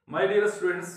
My dear students,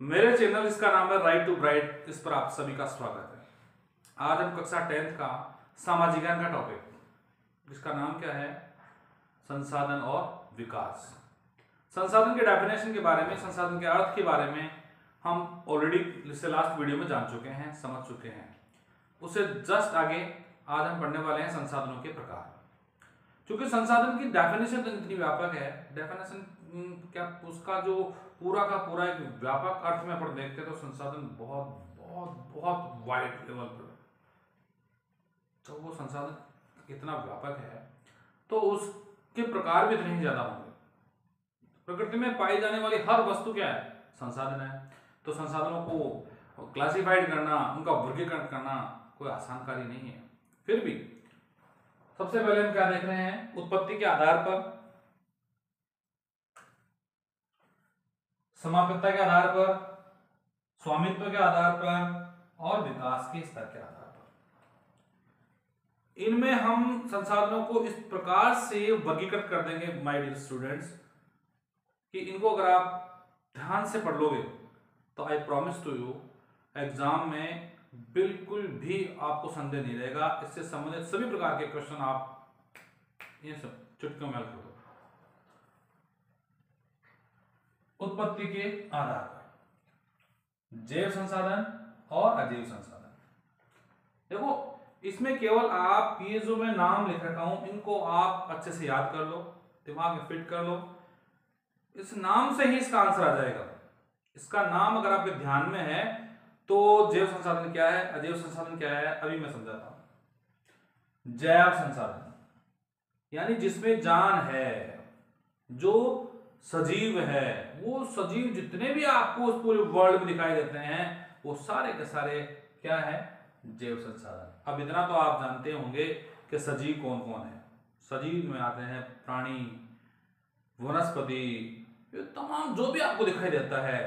मेरे channel जिसका नाम है राइट टू ब्राइट, इस पर आप सभी का स्वागत है। आज हम कक्षा 10th का सामाजिक ज्ञान का टॉपिक, जिसका नाम क्या है, संसाधन और विकास। संसाधन के डेफिनेशन के बारे में, संसाधन के अर्थ के बारे में हम ऑलरेडी इससे लास्ट वीडियो में जान चुके हैं, समझ चुके हैं। उससे जस्ट आगे आज हम पढ़ने वाले हैं संसाधनों के प्रकार। क्योंकि संसाधन की डेफिनेशन तो इतनी व्यापक है, डेफिनेशन क्या उसका जो पूरा का पूरा एक व्यापक अर्थ में अपन देखते हैं तो संसाधन बहुत बहुत बहुत वाइड लेवल पर, तो वो संसाधन इतना व्यापक है तो उसके प्रकार भी इतने ही ज्यादा होंगे। प्रकृति में पाई जाने वाली हर वस्तु क्या है, संसाधन है। तो संसाधनों को क्लासिफाइड करना, उनका वर्गीकरण करना कोई आसान कार्य नहीं है। फिर भी सबसे पहले हम क्या देख रहे हैं, उत्पत्ति के आधार पर, समाप्यता के आधार पर, स्वामित्व के आधार पर और विकास के स्तर के आधार पर। इनमें हम संसाधनों को इस प्रकार से वर्गीकृत कर देंगे माय डियर स्टूडेंट्स कि इनको अगर आप ध्यान से पढ़ लोगे तो I promise to you exam में बिल्कुल भी आपको संदेह नहीं रहेगा। इससे संबंधित सभी प्रकार के क्वेश्चन आप ये सब चुटकियों में हल कर दो। उत्पत्ति के आधार पर जैव संसाधन और अजैव संसाधन। देखो, इसमें केवल आप ये जो मैं नाम लिख रखा हूं, इनको आप अच्छे से याद कर लो, दिमाग में फिट कर लो। इस नाम से ही इसका आंसर आ जाएगा। इसका नाम अगर आपके ध्यान में है तो जैव संसाधन क्या है, अजैव संसाधन क्या है, अभी मैं समझाता हूं। जैव संसाधन यानी जिसमें जान है, जो सजीव है, वो सजीव जितने भी आपको उस पूरे वर्ल्ड में दिखाई देते हैं वो सारे के सारे क्या है, जैव संसाधन। अब इतना तो आप जानते होंगे कि सजीव कौन कौन है। सजीव में आते हैं प्राणी, वनस्पति, ये तमाम जो भी आपको दिखाई देता है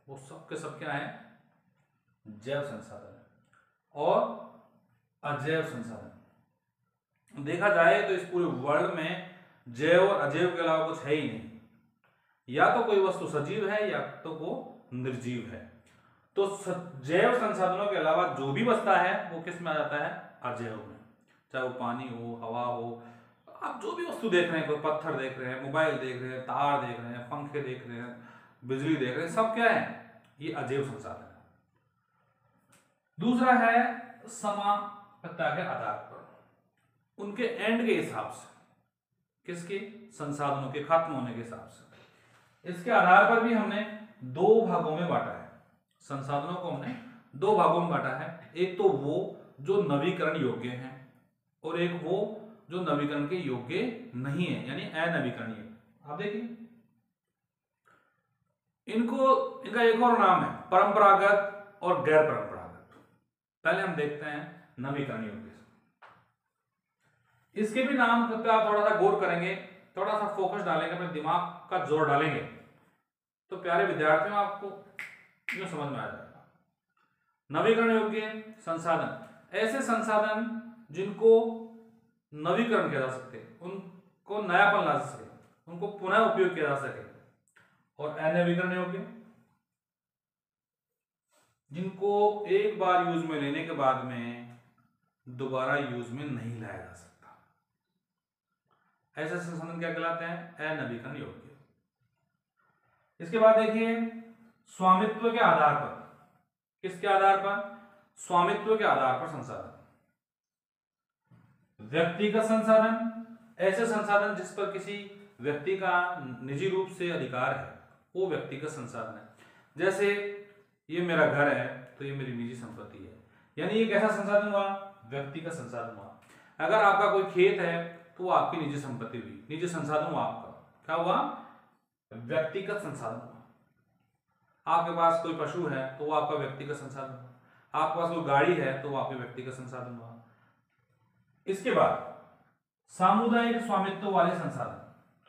वो सब के सब क्या है, जैव संसाधन और अजैव संसाधन। देखा जाए तो इस पूरे वर्ल्ड में जैव और अजैव के अलावा कुछ है ही नहीं। या तो कोई वस्तु सजीव है या तो वो निर्जीव है। तो जैव संसाधनों के अलावा जो भी बचता है वो किस में आ जाता है, अजैव में। चाहे वो पानी हो, हवा हो, आप जो भी वस्तु देख रहे हैं, कोई पत्थर देख रहे हैं, मोबाइल देख रहे हैं, तार देख रहे हैं, पंखे देख रहे हैं, बिजली देख रहे हैं, सब क्या है, ये अजैव संसाधन है। दूसरा है समाप्यता के आधार पर, उनके एंड के हिसाब से, किसके, संसाधनों के खत्म होने के हिसाब से। इसके आधार पर भी हमने दो भागों में बांटा है। संसाधनों को हमने दो भागों में बांटा है। एक तो वो जो नवीकरण योग्य हैं और एक वो जो नवीकरण के योग्य नहीं है, यानी अनवीकरणीय। आप देखिए, इनका एक और नाम है परंपरागत और गैर परंपरागत। पहले हम देखते हैं नवीकरण योग्य। इसके भी नाम पर आप थोड़ा सा गौर करेंगे, थोड़ा सा फोकस डालेंगे, अपने दिमाग का जोर डालेंगे तो प्यारे विद्यार्थियों आपको यूं समझ में आ जाएगा। नवीकरण योग्य संसाधन, ऐसे संसाधन जिनको नवीकरण किया जा सके, उनको नयापन ला सके, उनको पुनः उपयोग किया जा सके। और अनवीकरण योग्य, जिनको एक बार यूज में लेने के बाद में दोबारा यूज में नहीं लाया जा सकता, ऐसे संसाधन क्या कहलाते हैं, अनवीकरण योग्य। इसके बाद देखिए स्वामित्व के आधार पर, किसके आधार पर, स्वामित्व के आधार पर संसाधन। व्यक्तिगत संसाधन, ऐसे संसाधन जिस पर किसी व्यक्ति का निजी रूप से अधिकार है, वो व्यक्तिगत संसाधन है। जैसे ये मेरा घर है तो ये मेरी निजी संपत्ति है, यानी ये कैसा संसाधन हुआ, व्यक्तिगत संसाधन हुआ। अगर आपका कोई खेत है तो वो आपकी निजी संपत्ति हुई, निजी संसाधन हुआ आपका, क्या हुआ, व्यक्तिगत संसाधन हुआ। आपके पास कोई पशु है तो वो आपका व्यक्तिगत संसाधन हुआ, आपके पास कोई गाड़ी है तो वो आपके व्यक्तिगत संसाधन हुआ। इसके बाद सामुदायिक स्वामित्व वाले संसाधन,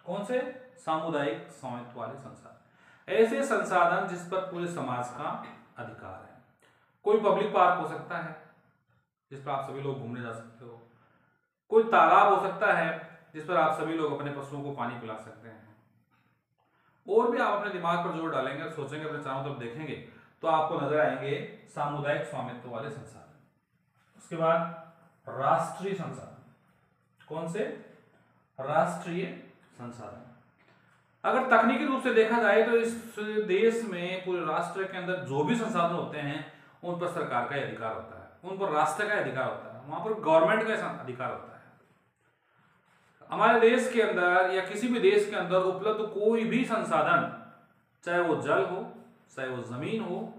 कौन से, सामुदायिक स्वामित्व वाले संसाधन, ऐसे संसाधन जिस पर पूरे समाज का अधिकार है। कोई पब्लिक पार्क हो सकता है जिस पर आप सभी लोग घूमने जा सकते हो, कोई तालाब हो सकता है जिस पर आप सभी लोग अपने पशुओं को पानी पिला सकते हैं, और भी आप अपने दिमाग पर जोर डालेंगे, सोचेंगे, अपने चारों तरफ देखेंगे तो आपको नजर आएंगे सामुदायिक स्वामित्व वाले संसाधन। उसके बाद राष्ट्रीय संसाधन। कौन से? राष्ट्रीय संसाधन। अगर तकनीकी रूप से देखा जाए तो इस देश में, पूरे राष्ट्र के अंदर जो भी संसाधन होते हैं उन पर सरकार का अधिकार होता है, उन पर राष्ट्र का अधिकार होता है, वहां पर गवर्नमेंट का अधिकार होता है। हमारे देश के अंदर या किसी भी देश के अंदर उपलब्ध कोई भी संसाधन, चाहे वो जल हो, चाहे वो जमीन हो,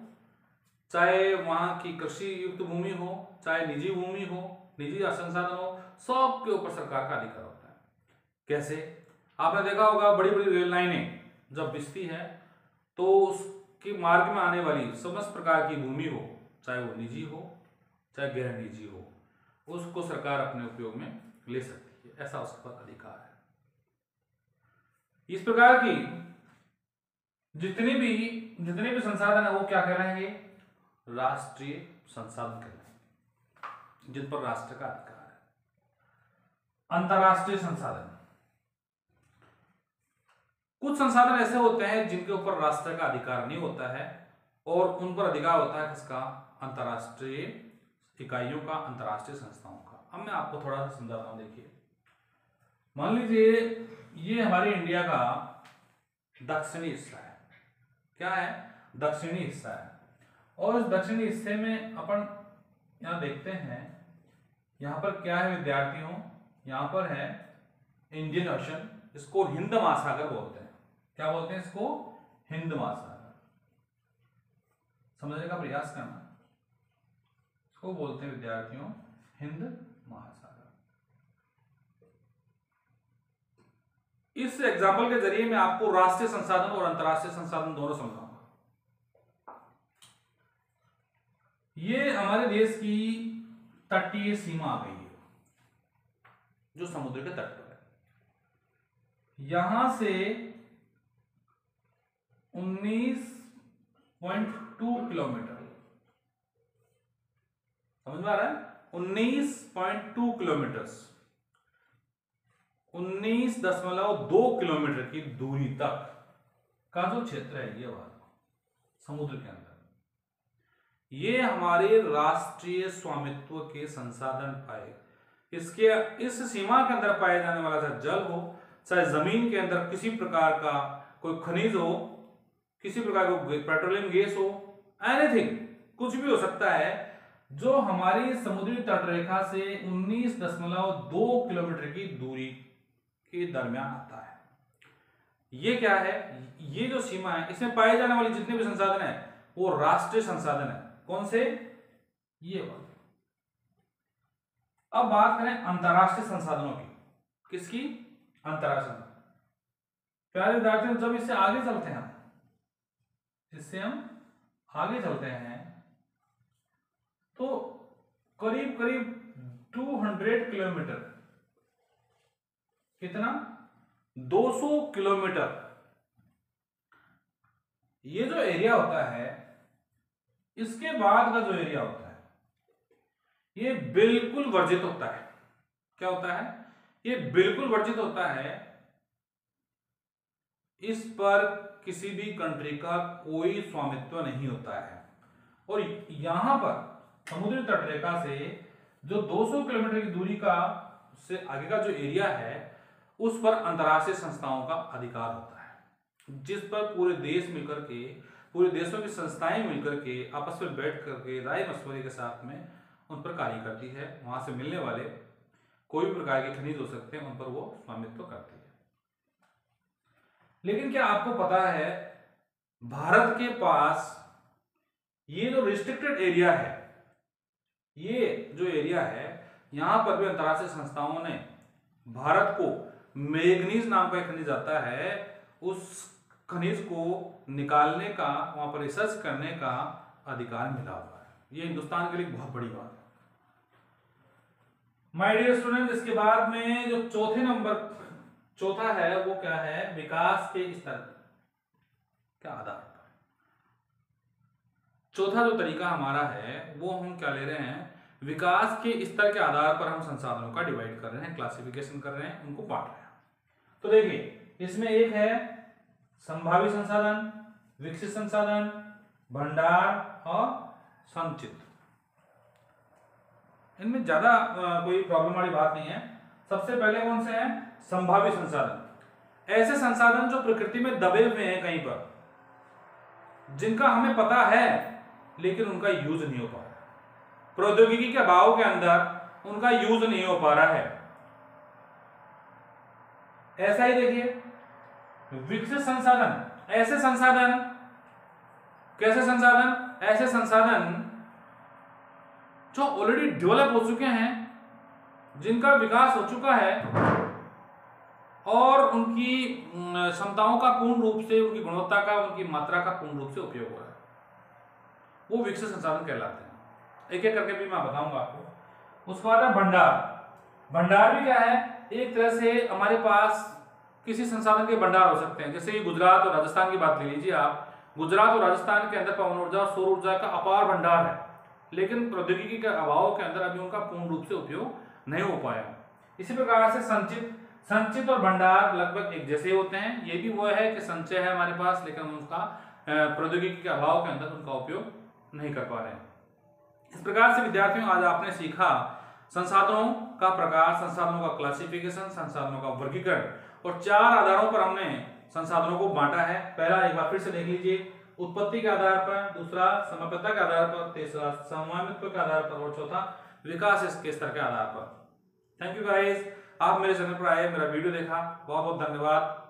चाहे वहां की कृषि युक्त भूमि हो, चाहे निजी भूमि हो, निजी संसाधन हो, सब के ऊपर सरकार का अधिकार होता है। कैसे? आपने देखा होगा बड़ी बड़ी रेल लाइनें जब बिछती है तो उसके मार्ग में आने वाली समस्त प्रकार की भूमि हो, चाहे वो निजी हो चाहे गैर निजी हो, उसको सरकार अपने उपयोग में ले सकती है, ऐसा उसके पास अधिकार है। इस प्रकार की जितने भी संसाधन है वो क्या कहलाएंगे? राष्ट्रीय संसाधन कहलाएंगे, जिन पर राष्ट्र का अधिकार है। अंतरराष्ट्रीय संसाधन। कुछ संसाधन ऐसे होते हैं जिनके ऊपर राष्ट्र का अधिकार नहीं होता है और उन पर अधिकार होता है किसका? अंतरराष्ट्रीय इकाइयों का, अंतरराष्ट्रीय संस्थाओं का। अब मैं आपको थोड़ा सा समझाता हूं। देखिए, मान लीजिए ये हमारे इंडिया का दक्षिणी हिस्सा है। क्या है? दक्षिणी हिस्सा है। और इस दक्षिणी हिस्से में अपन यहां देखते हैं, यहां पर क्या है विद्यार्थियों? यहां पर है इंडियन ओशन, इसको हिंद महासागर बोलते हैं। क्या बोलते हैं इसको? हिंद महासागर। समझने का प्रयास करना। इसको बोलते हैं विद्यार्थियों हिंद महासागर। इस एग्जाम्पल के जरिए मैं आपको राष्ट्रीय संसाधन और अंतरराष्ट्रीय संसाधन दोनों समझाऊंगा। ये हमारे देश की तटीय सीमा आ गई है, जो समुद्र के तट पर है। यहां से 19.2 किलोमीटर, समझ में आ रहा है? 19.2 किलोमीटर, 19.2 किलोमीटर की दूरी तक का जो क्षेत्र है ये वाला समुद्र के अंदर, ये हमारे राष्ट्रीय स्वामित्व के संसाधन पाए। इसके इस सीमा के अंदर पाए जाने वाला चाहे जल हो, चाहे जमीन के अंदर किसी प्रकार का कोई खनिज हो, किसी प्रकार का पेट्रोलियम गैस हो, एनीथिंग, कुछ भी हो सकता है जो हमारी समुद्री तटरेखा से 19.2 किलोमीटर की दूरी के दरमियान आता है। ये क्या है? ये जो सीमा है इसमें पाए जाने वाले जितने भी संसाधन है वो राष्ट्रीय संसाधन है। कौन से? ये वाले। अब बात करें अंतरराष्ट्रीय संसाधनों की। किसकी? अंतरराष्ट्रीय संसाधन। प्यारे विद्यार्थियों, जब इससे आगे चलते हैं, इससे हम आगे चलते हैं तो करीब करीब 200 किलोमीटर, कितना? 200 किलोमीटर, ये जो एरिया होता है, इसके बाद का जो एरिया होता है ये बिल्कुल वर्जित होता है। क्या होता है? ये बिल्कुल वर्जित होता है। इस पर किसी भी कंट्री का कोई स्वामित्व नहीं होता है। और यहां पर समुद्री तटरेखा से जो 200 किलोमीटर की दूरी का से आगे का जो एरिया है उस पर अंतरराष्ट्रीय संस्थाओं का अधिकार होता है, जिस पर पूरे देश मिलकर के, पूरे देशों की संस्थाएं मिलकर के आपस में बैठ करके राय मशवरे के साथ में उन पर कार्य करती है। वहां से मिलने वाले कोई भी प्रकार के खनिज हो सकते हैं, उन पर वो स्वामित्व करती है। लेकिन क्या आपको पता है भारत के पास ये जो रिस्ट्रिक्टेड एरिया है, ये जो एरिया है, यहां पर भी अंतरराष्ट्रीय संस्थाओं ने भारत को मैग्नीज नाम का एक खनिज आता है, उस खनिज को निकालने का, वहां पर रिसर्च करने का अधिकार मिला हुआ है। ये हिंदुस्तान के लिए बहुत बड़ी बात है। माय डियर स्टूडेंट, इसके बाद में जो चौथा है वो क्या है? विकास के स्तर के आधार पर। चौथा जो तरीका हमारा है वो हम क्या ले रहे हैं? विकास के स्तर के आधार पर हम संसाधनों का डिवाइड कर रहे हैं, क्लासिफिकेशन कर रहे हैं, उनको बांट रहे हैं। तो देखिए, इसमें एक है संभावित संसाधन, विकसित संसाधन, भंडार और संचित। इनमें ज्यादा कोई प्रॉब्लम वाली बात नहीं है। सबसे पहले कौन से हैं? संभावित संसाधन। ऐसे संसाधन जो प्रकृति में दबे हुए हैं कहीं पर, जिनका हमें पता है लेकिन उनका यूज नहीं हो पा रहा, प्रौद्योगिकी के अभाव के अंदर उनका यूज नहीं हो पा रहा है। ऐसा ही देखिए विकसित संसाधन। ऐसे संसाधन, कैसे संसाधन? ऐसे संसाधन जो ऑलरेडी डेवलप हो चुके हैं, जिनका विकास हो चुका है और उनकी क्षमताओं का पूर्ण रूप से, उनकी गुणवत्ता का, उनकी मात्रा का पूर्ण रूप से उपयोग हो रहा है, वो विकसित संसाधन कहलाते हैं। एक एक करके भी मैं बताऊंगा आपको। उसके बाद है भंडार। भंडार भी क्या है? एक तरह से हमारे पास किसी संसाधन के भंडार हो सकते हैं। जैसे कि गुजरात और राजस्थान की बात ले लीजिए आप। गुजरात और राजस्थान के अंदर पवन ऊर्जा और सौर ऊर्जा का अपार भंडार है, लेकिन प्रौद्योगिकी के अभाव के अंदर अभी उनका पूर्ण रूप से उपयोग नहीं हो पाया। इसी प्रकार से संचित और भंडार लगभग एक जैसे होते हैं। ये भी वो है कि संचय है हमारे पास, लेकिन उनका प्रौद्योगिकी के अभाव के अंदर उनका उपयोग नहीं कर पा रहे हैं। इस प्रकार से विद्यार्थियों आज आपने सीखा संसाधनों का प्रकार, संसाधनों का क्लासिफिकेशन, संसाधनों का वर्गीकरण, और 4 आधारों पर हमने संसाधनों को बांटा है। पहला एक बार फिर से देख लीजिए, उत्पत्ति के आधार पर, दूसरा समाप्यता के आधार पर, तीसरा स्वामित्व के आधार पर और चौथा विकास के स्तर के आधार पर। थैंक यू गाइस, आप मेरे चैनल पर आए, मेरा वीडियो देखा, बहुत बहुत धन्यवाद।